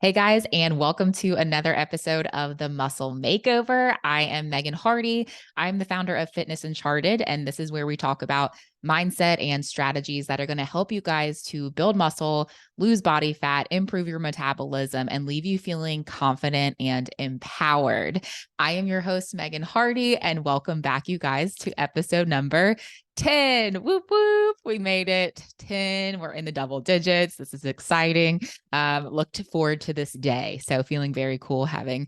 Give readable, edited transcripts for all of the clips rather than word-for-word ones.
Hey guys, and welcome to another episode of the Muscle Makeover. I am Megan Hardy. I'm the founder of Fitness Uncharted, and this is where we talk about mindset and strategies that are going to help you guys to build muscle, lose body fat, improve your metabolism, and leave you feeling confident and empowered. I am your host, Megan Hardy, and welcome back, you guys, to episode number 10. Whoop, whoop. We made it 10. We're in the double digits. This is exciting. Looked forward to this day. So feeling very cool having,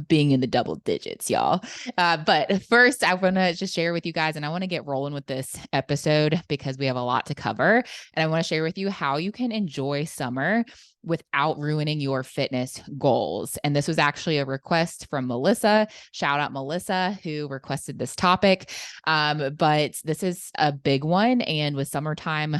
being in the double digits, y'all. But first, I want to just share with you guys, and I want to get rolling with this episode because we have a lot to cover. And I want to share with you how you can enjoy summer without ruining your fitness goals. And this was actually a request from Melissa. Shout out Melissa, who requested this topic. But this is a big one. And with summertime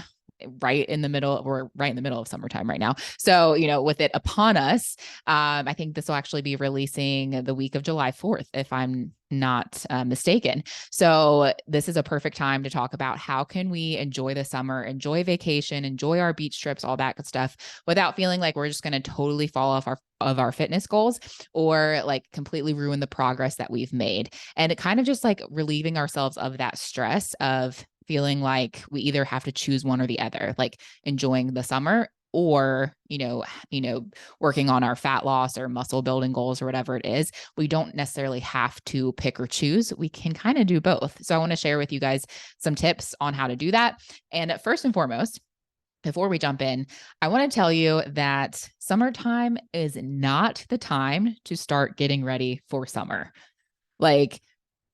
right in the middle, we're right in the middle of summertime right now. So, with it upon us, I think this will actually be releasing the week of July 4th, if I'm not mistaken. So this is a perfect time to talk about how can we enjoy the summer, enjoy vacation, enjoy our beach trips, all that good stuff without feeling like we're just going to totally fall off our fitness goals or like completely ruin the progress that we've made. And it kind of just like relieving ourselves of that stress of feeling like we either have to choose one or the other, like enjoying the summer or, working on our fat loss or muscle building goals or whatever it is. We don't necessarily have to pick or choose. We can kind of do both. So I want to share with you guys some tips on how to do that. And first and foremost, before we jump in, I want to tell you that summertime is not the time to start getting ready for summer. Like,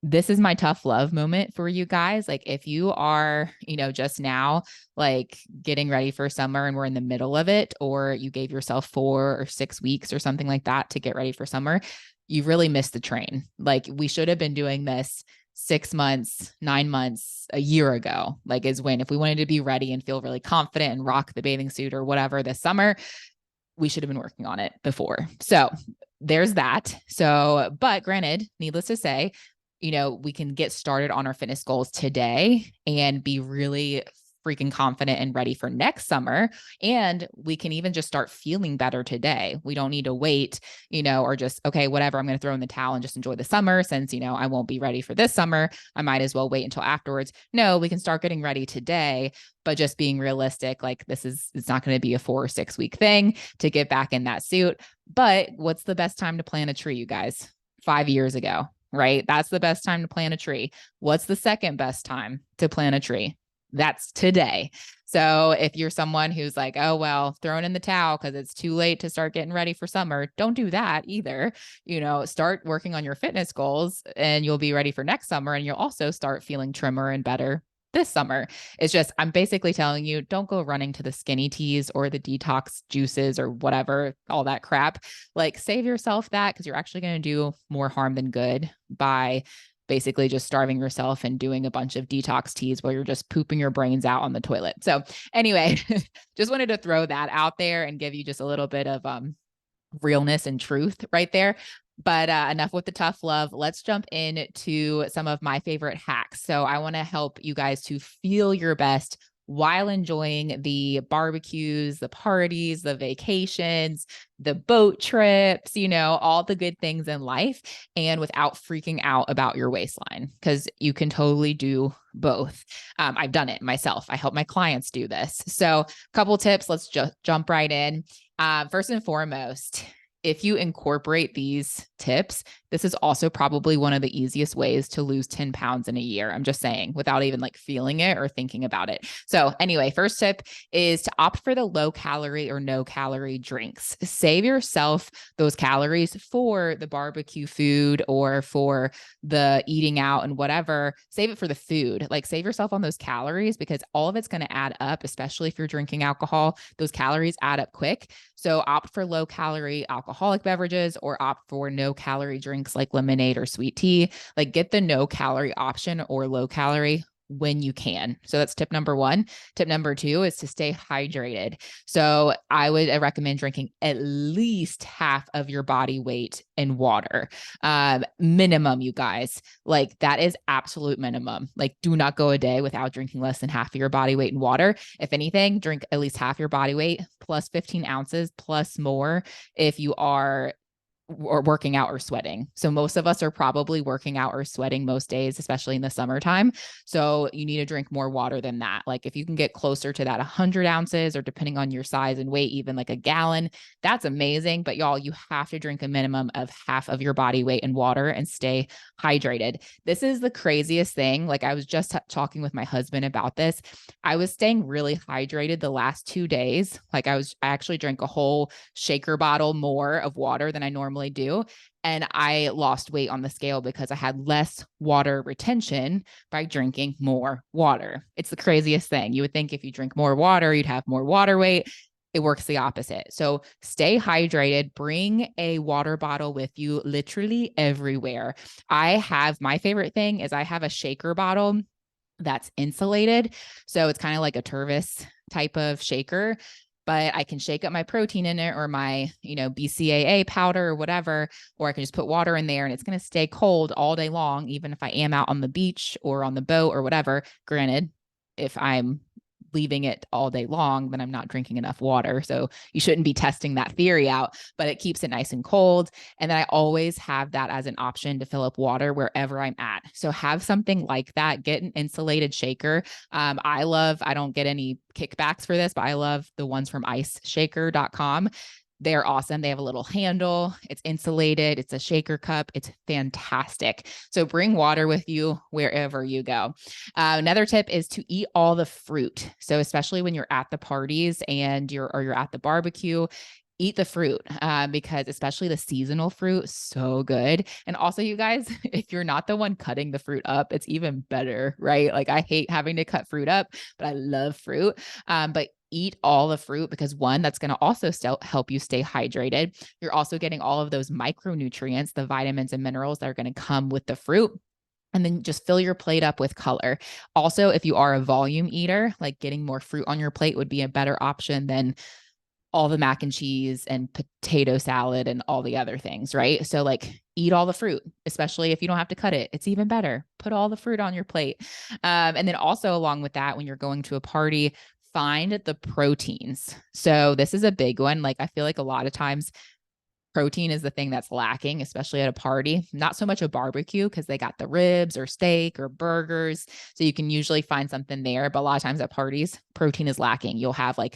this is my tough love moment for you guys. Like if you are, just now, like getting ready for summer and we're in the middle of it, or you gave yourself 4 or 6 weeks or something like that to get ready for summer, you really missed the train. Like we should have been doing this 6 months, 9 months, a year ago, like is when, if we wanted to be ready and feel really confident and rock the bathing suit or whatever this summer, we should have been working on it before. So there's that. So, but granted, needless to say, we can get started on our fitness goals today and be really freaking confident and ready for next summer. And we can even just start feeling better today. We don't need to wait, or just, okay, whatever, I'm going to throw in the towel and just enjoy the summer since, I won't be ready for this summer. I might as well wait until afterwards. No, we can start getting ready today, but just being realistic, like it's not going to be a 4 or 6 week thing to get back in that suit. But what's the best time to plant a tree, you guys? 5 years ago. Right? That's the best time to plant a tree. What's the second best time to plant a tree? That's today. So if you're someone who's like, oh, well, throwing in the towel because it's too late to start getting ready for summer, don't do that either. Start working on your fitness goals and you'll be ready for next summer. And you'll also start feeling trimmer and better this summer. It's just, I'm basically telling you, don't go running to the skinny teas or the detox juices or whatever, all that crap. Like save yourself that because you're actually going to do more harm than good by basically just starving yourself and doing a bunch of detox teas where you're just pooping your brains out on the toilet. So anyway, just wanted to throw that out there and give you just a little bit of realness and truth right there. But enough with the tough love. Let's jump into some of my favorite hacks. So I want to help you guys to feel your best while enjoying the barbecues, the parties, the vacations, the boat trips, all the good things in life, and without freaking out about your waistline, because you can totally do both. I've done it myself. I help my clients do this. So a couple tips, let's just jump right in. First and foremost, if you incorporate these tips, this is also probably one of the easiest ways to lose 10 pounds in a year. I'm just saying, without even like feeling it or thinking about it. So anyway, first tip is to opt for the low calorie or no calorie drinks. Save yourself those calories for the barbecue food or for the eating out and whatever. Save it for the food. Like save yourself on those calories because all of it's going to add up, especially if you're drinking alcohol. Those calories add up quick. So opt for low calorie alcoholic beverages or opt for no calorie drinks like lemonade or sweet tea. Like get the no calorie option or low calorie when you can. So that's tip number one. Tip number two is to stay hydrated. So I would recommend drinking at least half of your body weight in water. Minimum, you guys. Like that is absolute minimum. Like do not go a day without drinking less than half of your body weight in water. If anything, drink at least half your body weight plus 15 ounces plus more if you are or working out or sweating. So most of us are probably working out or sweating most days, especially in the summertime. So you need to drink more water than that. Like if you can get closer to that 100 ounces or depending on your size and weight, even like a gallon, that's amazing. But y'all, you have to drink a minimum of half of your body weight in water and stay hydrated. This is the craziest thing. Like I was just talking with my husband about this. I was staying really hydrated the last 2 days. Like I actually drank a whole shaker bottle more of water than I normally do. And I lost weight on the scale because I had less water retention by drinking more water. It's the craziest thing. You would think if you drink more water, you'd have more water weight. It works the opposite. So stay hydrated. Bring a water bottle with you literally everywhere. My favorite thing is I have a shaker bottle that's insulated. So it's kind of like a Tervis type of shaker, but I can shake up my protein in it or my, BCAA powder or whatever, or I can just put water in there and it's going to stay cold all day long, even if I am out on the beach or on the boat or whatever. Granted, if I'm leaving it all day long, then I'm not drinking enough water. So you shouldn't be testing that theory out, but it keeps it nice and cold. And then I always have that as an option to fill up water wherever I'm at. So have something like that. Get an insulated shaker. I don't get any kickbacks for this, but I love the ones from iceshaker.com. They're awesome. They have a little handle. It's insulated. It's a shaker cup. It's fantastic. So bring water with you wherever you go. Another tip is to eat all the fruit. So especially when you're at the parties and you're at the barbecue, eat the fruit because especially the seasonal fruit, so good. And also you guys, if you're not the one cutting the fruit up, it's even better, right? Like I hate having to cut fruit up, but I love fruit. But eat all the fruit because one, that's going to also still help you stay hydrated. You're also getting all of those micronutrients, the vitamins and minerals that are going to come with the fruit. And then just fill your plate up with color. Also, if you are a volume eater, like getting more fruit on your plate would be a better option than all the mac and cheese and potato salad and all the other things, right? So like eat all the fruit, especially if you don't have to cut it. It's even better. Put all the fruit on your plate. And then also along with that, when you're going to a party, find the proteins. So this is a big one. Like I feel like a lot of times protein is the thing that's lacking, especially at a party. Not so much a barbecue because they got the ribs or steak or burgers. So you can usually find something there. But a lot of times at parties, protein is lacking. You'll have a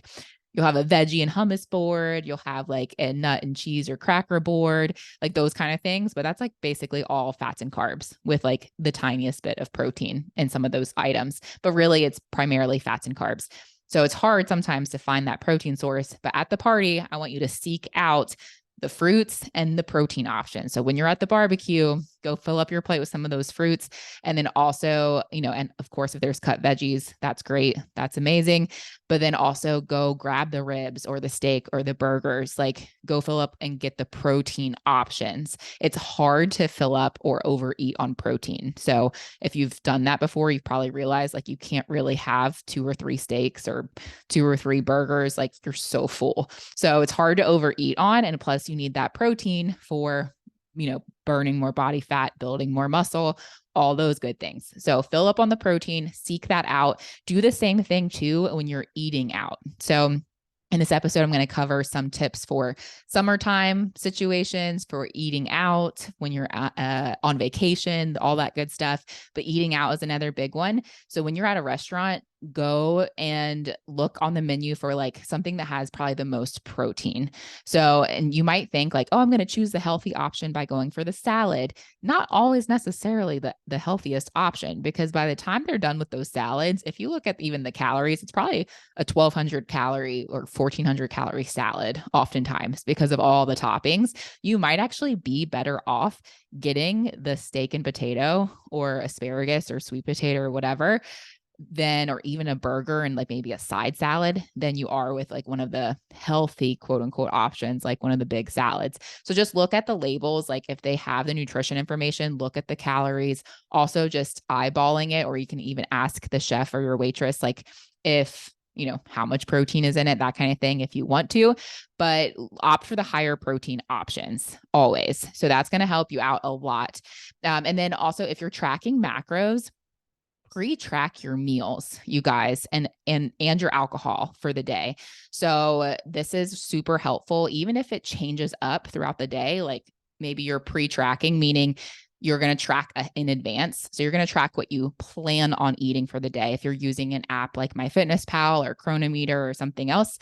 veggie and hummus board. You'll have like a nut and cheese or cracker board, like those kind of things. But that's like basically all fats and carbs with like the tiniest bit of protein in some of those items. But really, it's primarily fats and carbs. So it's hard sometimes to find that protein source. But at the party, I want you to seek out the fruits and the protein option. So when you're at the barbecue, go fill up your plate with some of those fruits. And then also, and of course, if there's cut veggies, that's great. That's amazing. But then also go grab the ribs or the steak or the burgers, like go fill up and get the protein options. It's hard to fill up or overeat on protein. So if you've done that before, you've probably realized like you can't really have 2 or 3 steaks or 2 or 3 burgers. Like you're so full. So it's hard to overeat on. And plus you need that protein for burning more body fat, building more muscle, all those good things. So fill up on the protein, seek that out. Do the same thing too when you're eating out. So in this episode, I'm going to cover some tips for summertime situations, for eating out when you're on vacation, all that good stuff. But eating out is another big one. So when you're at a restaurant, go and look on the menu for like something that has probably the most protein. So, and you might think like, oh, I'm going to choose the healthy option by going for the salad. Not always necessarily the healthiest option, because by the time they're done with those salads, if you look at even the calories, it's probably a 1,200 calorie or 1,400 calorie salad oftentimes because of all the toppings. You might actually be better off getting the steak and potato or asparagus or sweet potato or whatever than, or even a burger and like maybe a side salad than you are with like one of the healthy quote unquote options, like one of the big salads. So just look at the labels. Like if they have the nutrition information, look at the calories, also just eyeballing it, or you can even ask the chef or your waitress, like if, how much protein is in it, that kind of thing, if you want to, but opt for the higher protein options always. So that's going to help you out a lot. And then also if you're tracking macros, pre-track your meals, you guys, and your alcohol for the day. So this is super helpful, even if it changes up throughout the day. Like maybe you're pre-tracking, meaning you're going to track in advance. So you're going to track what you plan on eating for the day. If you're using an app like MyFitnessPal or Chronometer or something else,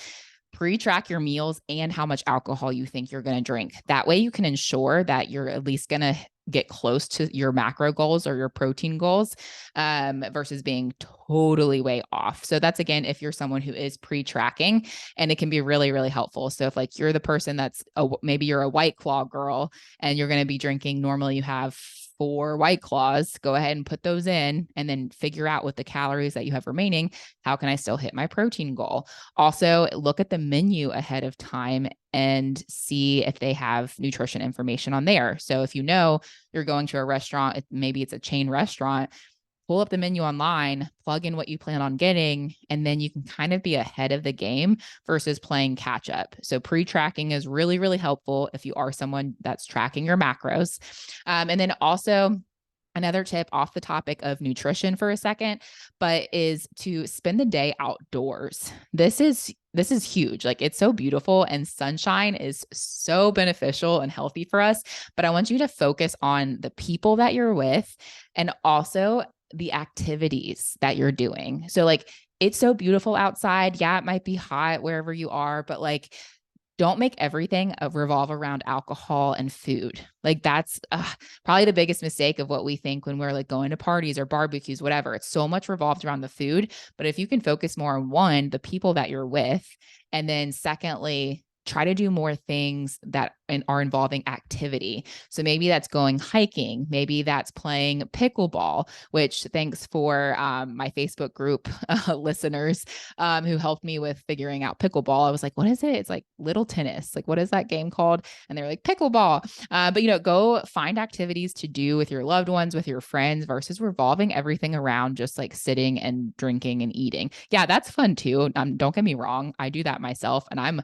pre-track your meals and how much alcohol you think you're going to drink. That way you can ensure that you're at least going to get close to your macro goals or your protein goals, versus being totally way off. So that's, again, if you're someone who is pre-tracking, and it can be really, really helpful. So if like you're the person maybe you're a White Claw girl and you're going to be drinking, normally you have 4 White Claws, go ahead and put those in and then figure out with the calories that you have remaining, how can I still hit my protein goal? Also, look at the menu ahead of time and see if they have nutrition information on there. So if you're going to a restaurant, maybe it's a chain restaurant, pull up the menu online, plug in what you plan on getting, and then you can kind of be ahead of the game versus playing catch up. So pre-tracking is really, really helpful if you are someone that's tracking your macros. And then also, another tip off the topic of nutrition for a second, but is to spend the day outdoors. This is huge. Like it's so beautiful, and sunshine is so beneficial and healthy for us. But I want you to focus on the people that you're with and also the activities that you're doing. So like it's so beautiful outside. Yeah, it might be hot wherever you are, but like don't make everything revolve around alcohol and food. Like that's probably the biggest mistake of what we think when we're like going to parties or barbecues, whatever. It's so much revolved around the food. But if you can focus more on one, the people that you're with, and then secondly, try to do more things that are involving activity. So maybe that's going hiking. Maybe that's playing pickleball, which thanks for my Facebook group listeners who helped me with figuring out pickleball. I was like, what is it? It's like little tennis. Like, what is that game called? And they're like pickleball. But go find activities to do with your loved ones, with your friends, versus revolving everything around just like sitting and drinking and eating. Yeah, that's fun too. Don't get me wrong. I do that myself, and I'm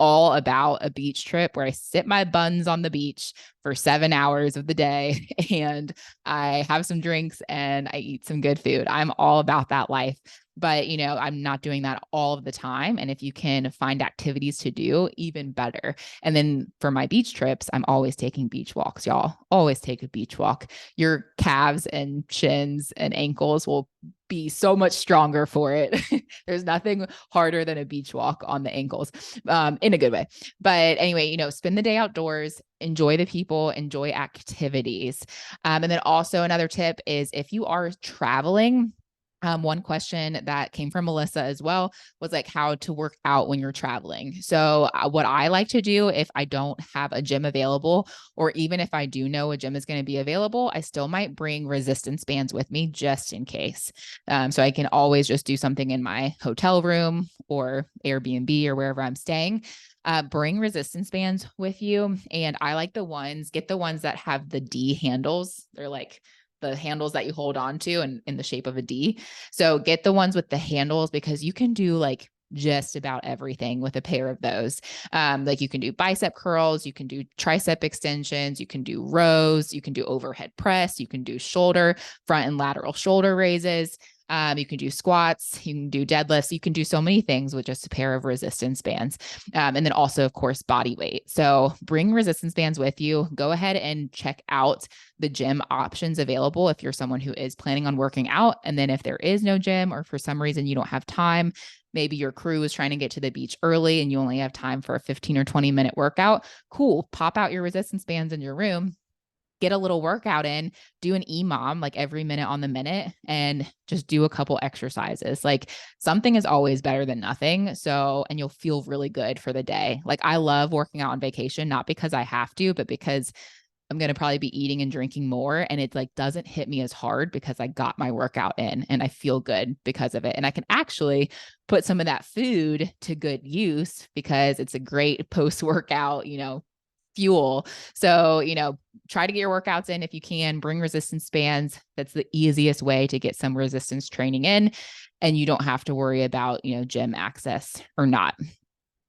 all about a beach trip where I sit my buns on the beach for 7 hours of the day and I have some drinks and I eat some good food. I'm all about that life. But, I'm not doing that all of the time. And if you can find activities to do, even better. And then for my beach trips, I'm always taking beach walks, y'all. Always take a beach walk. Your calves and shins and ankles will be so much stronger for it. There's nothing harder than a beach walk on the ankles, in a good way. But anyway, spend the day outdoors, enjoy the people, enjoy activities. And then also another tip is if you are traveling, one question that came from Melissa as well was like how to work out when you're traveling. So what I like to do if I don't have a gym available, or even if I do know a gym is going to be available, I still might bring resistance bands with me just in case. So I can always just do something in my hotel room or Airbnb or wherever I'm staying. Bring resistance bands with you. And I like get the ones that have the D handles. They're like the handles that you hold on to and in the shape of a D. So get the ones with the handles because you can do like just about everything with a pair of those. Like you can do bicep curls, you can do tricep extensions, you can do rows, you can do overhead press, you can do shoulder, front and lateral shoulder raises. You can do squats, you can do deadlifts, you can do so many things with just a pair of resistance bands. And then also, of course, body weight. So bring resistance bands with you. Go ahead and check out the gym options available if you're someone who is planning on working out. And then if there is no gym or for some reason you don't have time, maybe your crew is trying to get to the beach early and you only have time for a 15 or 20-minute workout. Cool. Pop out your resistance bands in your room, get a little workout in, do an EMOM like every minute on the minute, and just do a couple exercises. Like something is always better than nothing. So, and you'll feel really good for the day. Like I love working out on vacation, not because I have to, but because I'm going to probably be eating and drinking more. And it like doesn't hit me as hard because I got my workout in and I feel good because of it. And I can actually put some of that food to good use because it's a great post-workout, fuel. So, try to get your workouts in if you can. Bring resistance bands. That's the easiest way to get some resistance training in. And you don't have to worry about, gym access or not.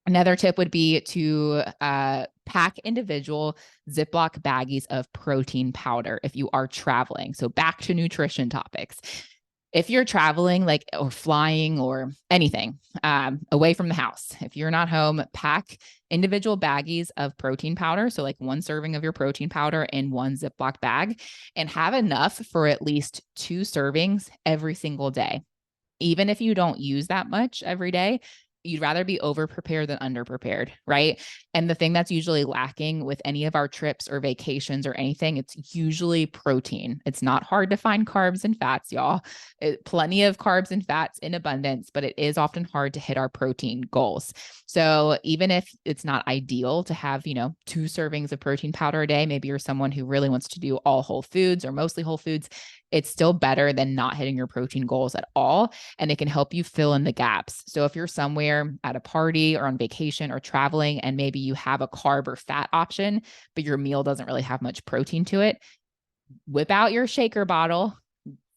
Another tip would be to pack individual Ziploc baggies of protein powder if you are traveling. So back to nutrition topics. If you're traveling or flying or anything away from the house, if you're not home, pack individual baggies of protein powder. So like one serving of your protein powder in one Ziploc bag, and have enough for at least 2 servings every single day. Even if you don't use that much every day, you'd rather be over prepared than under prepared, right? And the thing that's usually lacking with any of our trips or vacations or anything, it's usually protein. It's not hard to find carbs and fats, y'all. Plenty of carbs and fats in abundance, but it is often hard to hit our protein goals. So even if it's not ideal to have, 2 servings of protein powder a day, maybe you're someone who really wants to do all whole foods or mostly whole foods, it's still better than not hitting your protein goals at all. And it can help you fill in the gaps. So if you're somewhere at a party or on vacation or traveling, and maybe you have a carb or fat option, but your meal doesn't really have much protein to it, whip out your shaker bottle,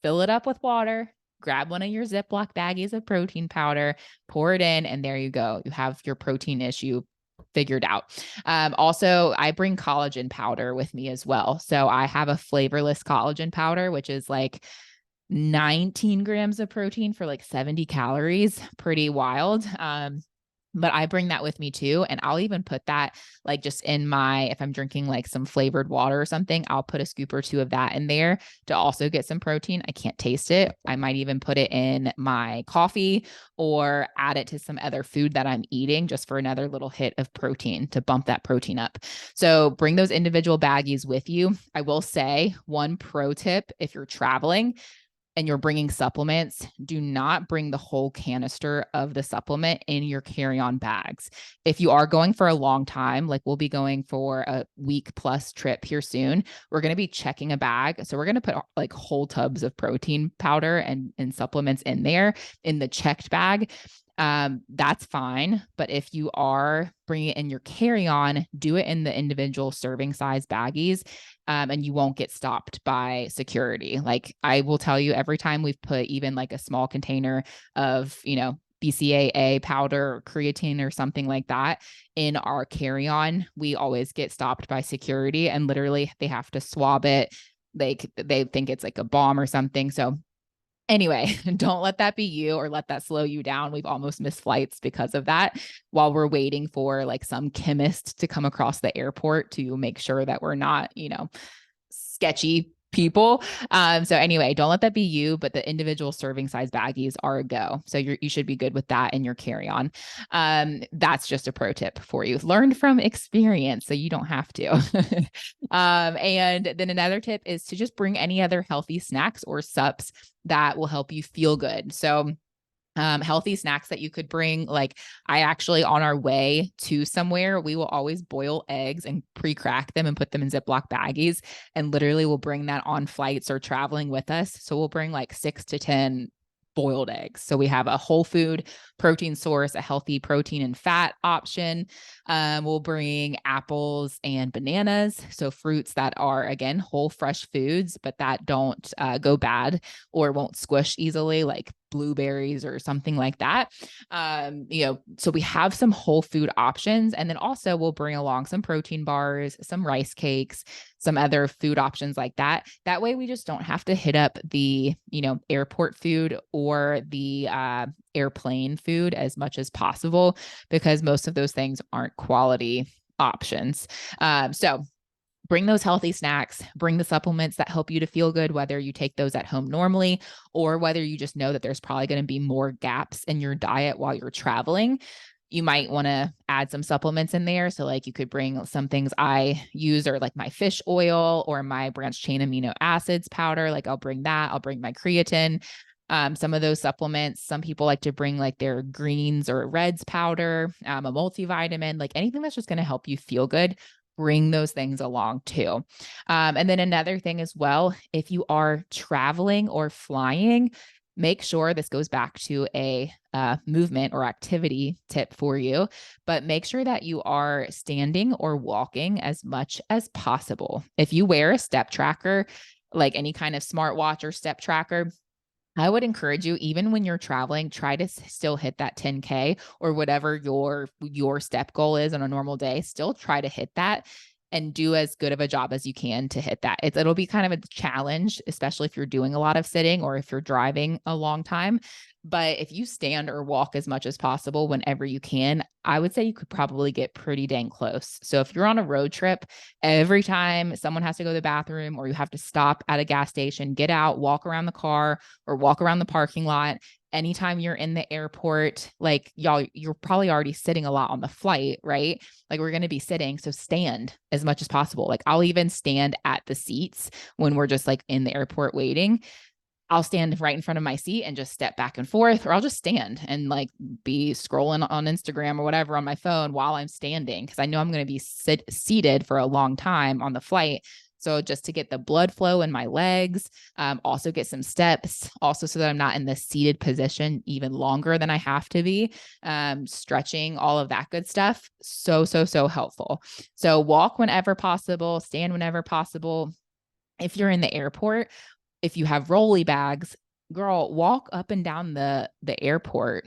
fill it up with water, grab one of your Ziploc baggies of protein powder, pour it in, and there you go. You have your protein issue figured out. Also, I bring collagen powder with me as well. So I have a flavorless collagen powder, which is like 19 grams of protein for like 70 calories. Pretty wild. But I bring that with me too. And I'll even put that like just in if I'm drinking like some flavored water or something, I'll put a scoop or 2 of that in there to also get some protein. I can't taste it. I might even put it in my coffee or add it to some other food that I'm eating just for another little hit of protein to bump that protein up. So bring those individual baggies with you. I will say one pro tip, if you're traveling and you're bringing supplements, do not bring the whole canister of the supplement in your carry-on bags. If you are going for a long time, like we'll be going for a week plus trip here soon, we're going to be checking a bag. So we're going to put like whole tubs of protein powder and supplements in there in the checked bag. That's fine. But if you are bringing it in your carry-on, do it in the individual serving size baggies. And you won't get stopped by security. Like I will tell you, every time we've put even like a small container of, BCAA powder or creatine or something like that in our carry-on, we always get stopped by security, and literally they have to swab it. They think it's like a bomb or something. So anyway, don't let that be you or let that slow you down. We've almost missed flights because of that while we're waiting for like some chemist to come across the airport to make sure that we're not, sketchy people. So anyway, don't let that be you, but the individual serving size baggies are a go. So you should be good with that in your carry-on. That's just a pro tip for you. Learned from experience, so you don't have to. And then another tip is to just bring any other healthy snacks or sups that will help you feel good. So healthy snacks that you could bring. Like I actually, on our way to somewhere, we will always boil eggs and pre-crack them and put them in Ziploc baggies. And literally we'll bring that on flights or traveling with us. So we'll bring like 6 to 10 boiled eggs. So we have a whole food protein source, a healthy protein and fat option. We'll bring apples and bananas. So fruits that are, again, whole fresh foods, but that don't go bad or won't squish easily, like blueberries or something like that. So we have some whole food options. And then also we'll bring along some protein bars, some rice cakes, some other food options like that. That way we just don't have to hit up the, airport food or the airplane food as much as possible, because most of those things aren't quality options. So bring those healthy snacks, bring the supplements that help you to feel good, whether you take those at home normally or whether you just know that there's probably going to be more gaps in your diet while you're traveling. You might want to add some supplements in there. So like you could bring some things I use, or like my fish oil or my branched chain amino acids powder. Like I'll bring that. I'll bring my creatine. Some of those supplements, some people like to bring like their greens or reds powder, a multivitamin, like anything that's just going to help you feel good. bring those things along too. And then another thing as well, if you are traveling or flying, make sure this goes back to a movement or activity tip for you, but make sure that you are standing or walking as much as possible. If you wear a step tracker, like any kind of smartwatch or step tracker, I would encourage you, even when you're traveling, try to still hit that 10K or whatever your step goal is on a normal day. Still try to hit that and do as good of a job as you can to hit that. It'll be kind of a challenge, especially if you're doing a lot of sitting or if you're driving a long time. But if you stand or walk as much as possible whenever you can, I would say you could probably get pretty dang close. So if you're on a road trip, every time someone has to go to the bathroom or you have to stop at a gas station, get out, walk around the car or walk around the parking lot. Anytime you're in the airport, like y'all, you're probably already sitting a lot on the flight, right? Like we're going to be sitting. So stand as much as possible. Like I'll even stand at the seats when we're just like in the airport waiting. I'll stand right in front of my seat and just step back and forth, or I'll just stand and like be scrolling on Instagram or whatever on my phone while I'm standing. Cause I know I'm going to be seated for a long time on the flight. So just to get the blood flow in my legs, also get some steps, also so that I'm not in the seated position even longer than I have to be, stretching, all of that good stuff. So helpful. So walk whenever possible, stand whenever possible. If you're in the airport, if you have rolly bags, girl, walk up and down the airport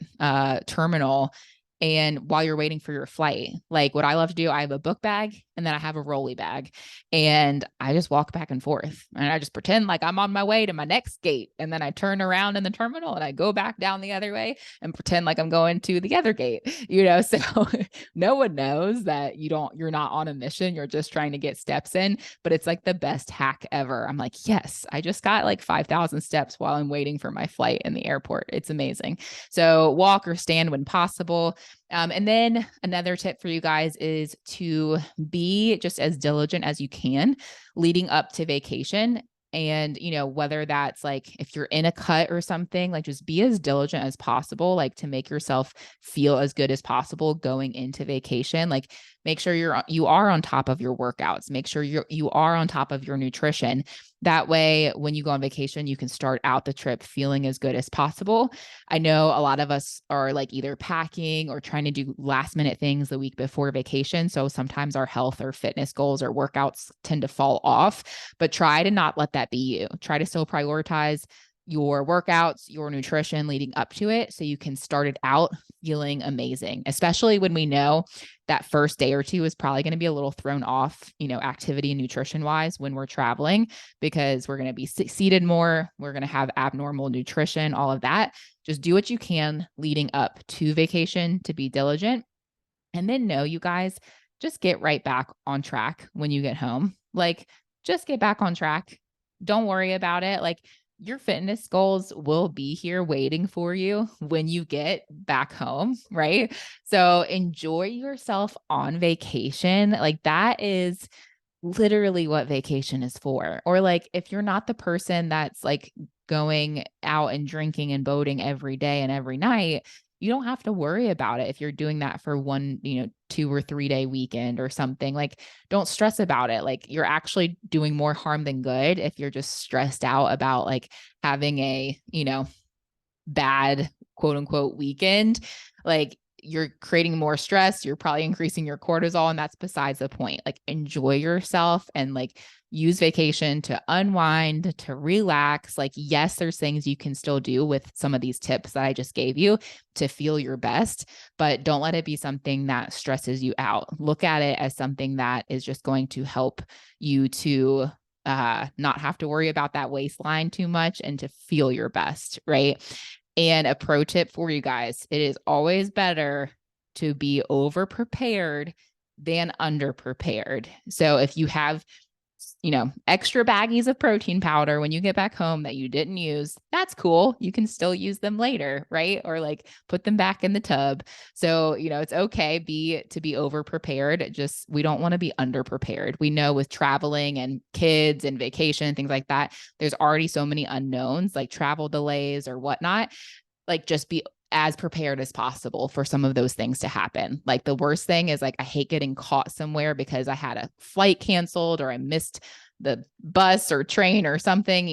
terminal. And while you're waiting for your flight, like what I love to do, I have a book bag and then I have a rolly bag and I just walk back and forth and I just pretend like I'm on my way to my next gate. And then I turn around in the terminal and I go back down the other way and pretend like I'm going to the other gate, so no one knows that you're not on a mission. You're just trying to get steps in, but it's like the best hack ever. I'm like, yes, I just got like 5,000 steps while I'm waiting for my flight in the airport. It's amazing. So walk or stand when possible. And then another tip for you guys is to be just as diligent as you can leading up to vacation. And, whether that's like if you're in a cut or something, like just be as diligent as possible, like to make yourself feel as good as possible going into vacation. Like make sure you are on top of your workouts, make sure you are on top of your nutrition. That way, when you go on vacation, you can start out the trip feeling as good as possible. I know a lot of us are like either packing or trying to do last minute things the week before vacation. So sometimes our health or fitness goals or workouts tend to fall off, but try to not let that be you. Try to still prioritize your workouts, your nutrition leading up to it so you can start it out feeling amazing, especially when we know that first day or two is probably going to be a little thrown off, activity and nutrition wise when we're traveling, because we're going to be seated more. We're going to have abnormal nutrition, all of that. Just do what you can leading up to vacation to be diligent. And then you guys, just get right back on track when you get home. Like just get back on track. Don't worry about it. Like your fitness goals will be here waiting for you when you get back home, right? So enjoy yourself on vacation. Like that is literally what vacation is for. Or like if you're not the person that's like going out and drinking and boating every day and every night, you don't have to worry about it if you're doing that for one, 2 or 3 day weekend or something. Like don't stress about it. Like you're actually doing more harm than good if you're just stressed out about like having a, bad quote unquote weekend. Like you're creating more stress, you're probably increasing your cortisol, and that's besides the point. Like enjoy yourself and like use vacation to unwind, to relax. Like, yes, there's things you can still do with some of these tips that I just gave you to feel your best, but don't let it be something that stresses you out. Look at it as something that is just going to help you to not have to worry about that waistline too much and to feel your best, right? And a pro tip for you guys, it is always better to be over prepared than under prepared. So if you have, extra baggies of protein powder when you get back home that you didn't use, that's cool. You can still use them later, right? Or like put them back in the tub. So, it's okay to be over prepared. Just, we don't want to be under prepared. We know with traveling and kids and vacation, things like that, there's already so many unknowns like travel delays or whatnot. Like just be as prepared as possible for some of those things to happen. Like the worst thing is like, I hate getting caught somewhere because I had a flight canceled or I missed the bus or train or something,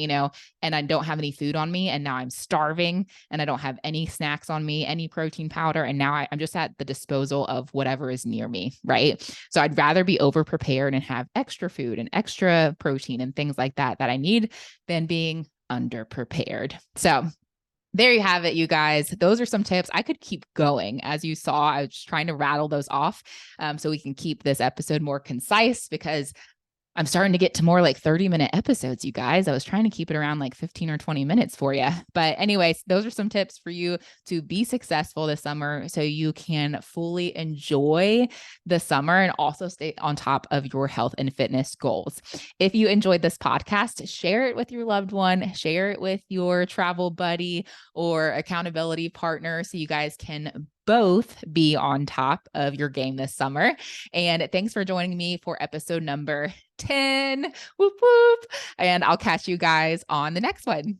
and I don't have any food on me. And now I'm starving and I don't have any snacks on me, any protein powder. And now I'm just at the disposal of whatever is near me. Right. So I'd rather be over prepared and have extra food and extra protein and things like that I need than being under prepared. So there you have it, you guys. Those are some tips. I could keep going. As you saw, I was trying to rattle those off so we can keep this episode more concise, because I'm starting to get to more like 30-minute episodes, you guys. I was trying to keep it around like 15 or 20 minutes for you. But anyways, those are some tips for you to be successful this summer so you can fully enjoy the summer and also stay on top of your health and fitness goals. If you enjoyed this podcast, share it with your loved one, share it with your travel buddy or accountability partner so you guys can both be on top of your game this summer. And thanks for joining me for episode number 10. Whoop, whoop. And I'll catch you guys on the next one.